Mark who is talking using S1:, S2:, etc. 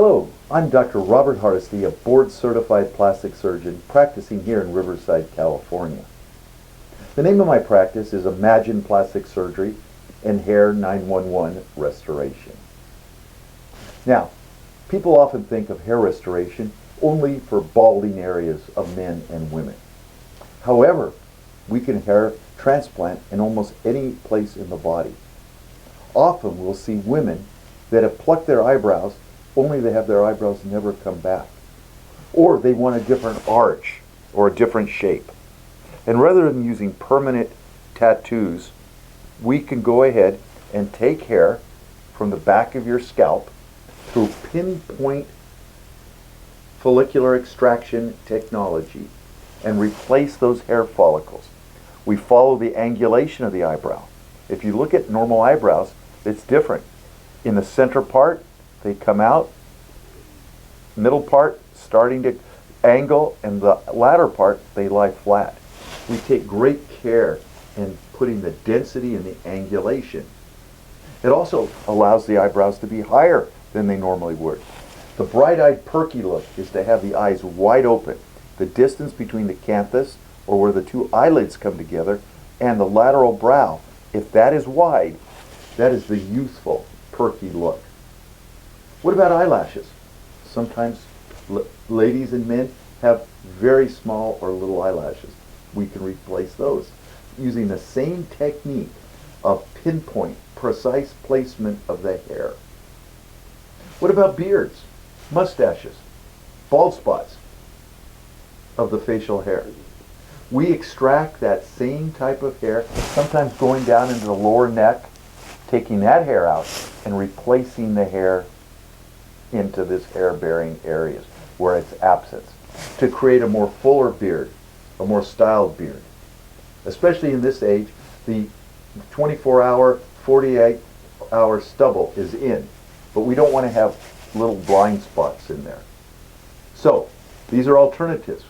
S1: Hello, I'm Dr. Robert Hardesty, a board-certified plastic surgeon practicing here in Riverside, California. The name of my practice is Imagine Plastic Surgery and Hair 911 Restoration. Now, people often think of hair restoration only for balding areas of men and women. However, we can hair transplant in almost any place in the body. Often we'll see women that have plucked their eyebrows only to have their eyebrows never come back. Or they want a different arch or a different shape. And rather than using permanent tattoos, we can go ahead and take hair from the back of your scalp through pinpoint follicular extraction technology and replace those hair follicles. We follow the angulation of the eyebrow. If you look at normal eyebrows, it's different. In the center part, they come out, middle part starting to angle, and the latter part, they lie flat. We take great care in putting the density and the angulation. It also allows the eyebrows to be higher than they normally would. The bright-eyed, perky look is to have the eyes wide open. The distance between the canthus, or where the two eyelids come together, and the lateral brow, if that is wide, that is the youthful, perky look. What about eyelashes? Sometimes ladies and men have very small or little eyelashes. We can replace those using the same technique of pinpoint, precise placement of the hair. What about beards, mustaches, bald spots of the facial hair? We extract that same type of hair, sometimes going down into the lower neck, taking that hair out and replacing the hair into this hair-bearing areas where it's absent to create a more fuller beard, a more styled beard. Especially in this age, the 24-hour, 48-hour stubble is in, but we don't want to have little blind spots in there. So, these are alternatives.